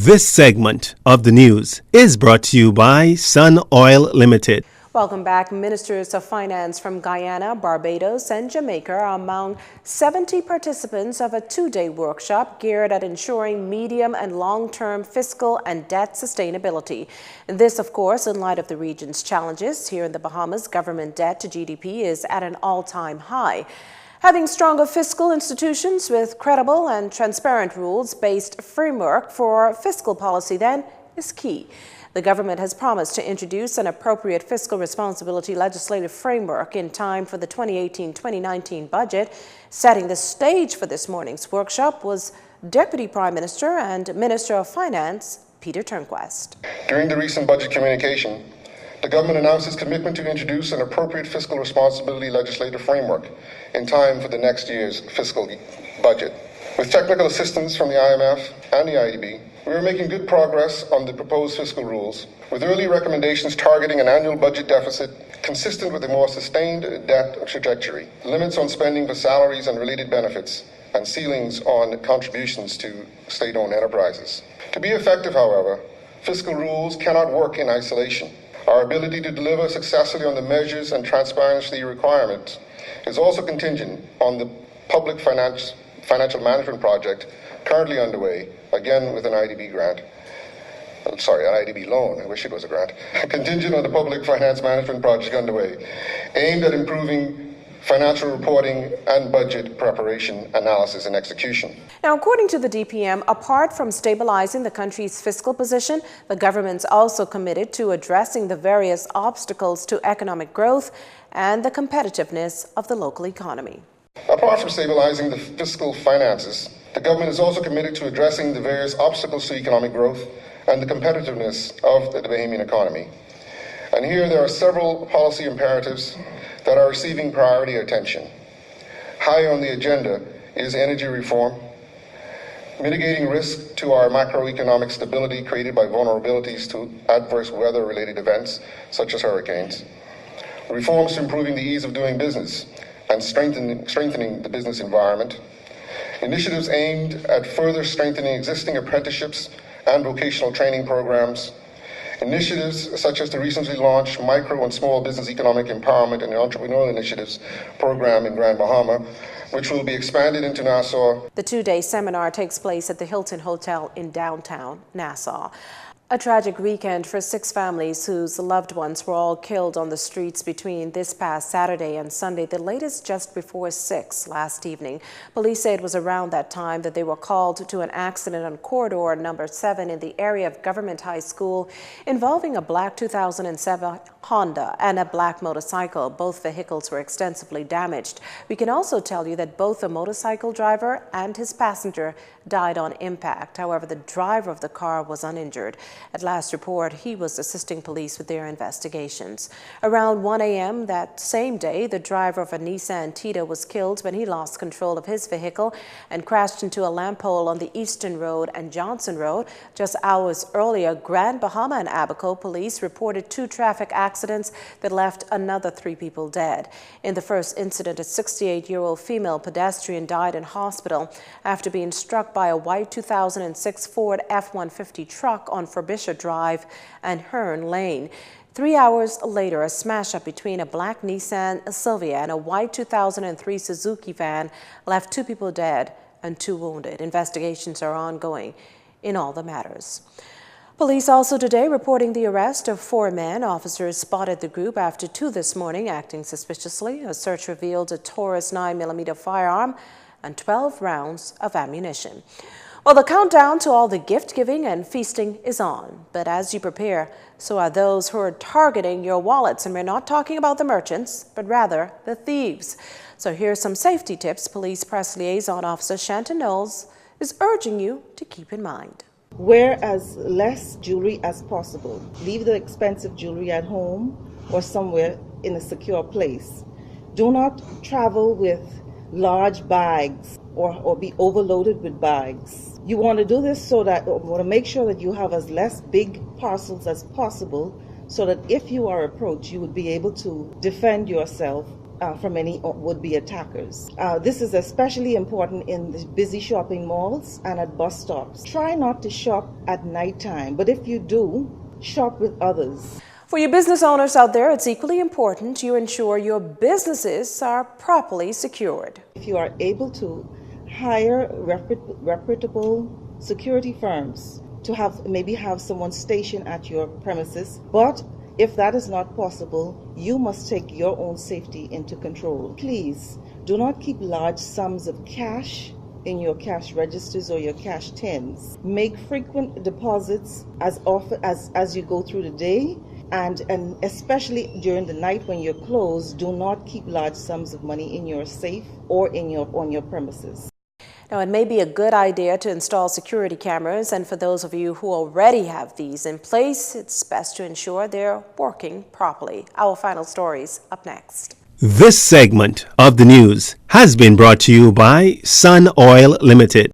This segment of the news is brought to you by Sun Oil Limited. Welcome back. Ministers of Finance from Guyana, Barbados, and Jamaica are among 70 participants of a two-day workshop geared at ensuring medium and long-term fiscal and debt sustainability. This, of course, in light of the region's challenges. Here in the Bahamas, government debt to GDP is at an all-time high. Having stronger fiscal institutions with credible and transparent rules-based framework for fiscal policy, then, is key. The government has promised to introduce an appropriate fiscal responsibility legislative framework in time for the 2018-2019 budget. Setting the stage for this morning's workshop was Deputy Prime Minister and Minister of Finance, Peter Turnquest. During the recent budget communication, the government announced its commitment to introduce an appropriate fiscal responsibility legislative framework in time for the next year's fiscal budget. With technical assistance from the IMF and the IDB, we are making good progress on the proposed fiscal rules, with early recommendations targeting an annual budget deficit consistent with a more sustained debt trajectory, limits on spending for salaries and related benefits, and ceilings on contributions to state-owned enterprises. To be effective, however, fiscal rules cannot work in isolation. Our ability to deliver successfully on the measures and transparency requirements is also contingent on the public financial management project currently underway, again with an IDB grant. An IDB loan. I wish it was a grant. Contingent on the public finance management project underway, aimed at improving financial reporting and budget preparation, analysis, and execution. Now, according to the DPM, apart from stabilizing the country's fiscal position, the government's also committed to addressing the various obstacles to economic growth and the competitiveness of the local economy. Apart from stabilizing the fiscal finances, the government is also committed to addressing the various obstacles to economic growth and the competitiveness of the Bahamian economy. And here there are several policy imperatives that are receiving priority attention. High on the agenda is energy reform, mitigating risk to our macroeconomic stability created by vulnerabilities to adverse weather-related events such as hurricanes, reforms to improving the ease of doing business and strengthening the business environment, initiatives aimed at further strengthening existing apprenticeships and vocational training programs, initiatives such as the recently launched Micro and Small Business Economic Empowerment and Entrepreneurial Initiatives program in Grand Bahama, which will be expanded into Nassau. The two-day seminar takes place at the Hilton Hotel in downtown Nassau. A tragic weekend for 6 families whose loved ones were all killed on the streets between this past Saturday and Sunday, the latest just before 6 last evening. Police say it was around that time that they were called to an accident on corridor number 7 in the area of Government High School involving a black 2007 Honda and a black motorcycle. Both vehicles were extensively damaged. We can also tell you that both the motorcycle driver and his passenger died on impact. However, the driver of the car was uninjured. At last report, he was assisting police with their investigations. Around 1 a.m. that same day, the driver of a Nissan Tita was killed when he lost control of his vehicle and crashed into a lamp pole on the Eastern Road and Johnson Road. Just hours earlier, Grand Bahama and Abaco police reported 2 traffic accidents that left another 3 people dead. In the first incident, a 68-year-old female pedestrian died in hospital after being struck by a white 2006 Ford F-150 truck on Frobisher Drive and Hearn Lane. 3 hours later, a smash-up between a black Nissan Silvia and a white 2003 Suzuki van left 2 people dead and 2 wounded. Investigations are ongoing in all the matters. Police also today reporting the arrest of 4 men. Officers spotted the group after 2 this morning acting suspiciously. A search revealed a Taurus 9mm firearm and 12 rounds of ammunition. Well, the countdown to all the gift-giving and feasting is on. But as you prepare, so are those who are targeting your wallets. And we're not talking about the merchants, but rather the thieves. So here's some safety tips Police Press Liaison Officer Shanton Knowles is urging you to keep in mind. Wear as less jewelry as possible. Leave the expensive jewelry at home or somewhere in a secure place. Do not travel with large bags or be overloaded with bags. You want to do this so that, want to make sure that you have as less big parcels as possible so that if you are approached, you would be able to defend yourself from any would-be attackers. This is especially important in the busy shopping malls and at bus stops. Try not to shop at nighttime, but if you do, shop with others. For you business owners out there, it's equally important you ensure your businesses are properly secured. If you are able to hire reputable security firms to maybe have someone stationed at your premises, but if that is not possible, you must take your own safety into control. Please do not keep large sums of cash in your cash registers or your cash tins. Make frequent deposits as often as you go through the day, and especially during the night when you're closed. Do not keep large sums of money in your safe or on your premises. Now, it may be a good idea to install security cameras, and for those of you who already have these in place, it's best to ensure they're working properly. Our final stories up next. This segment of the news has been brought to you by Sun Oil Limited.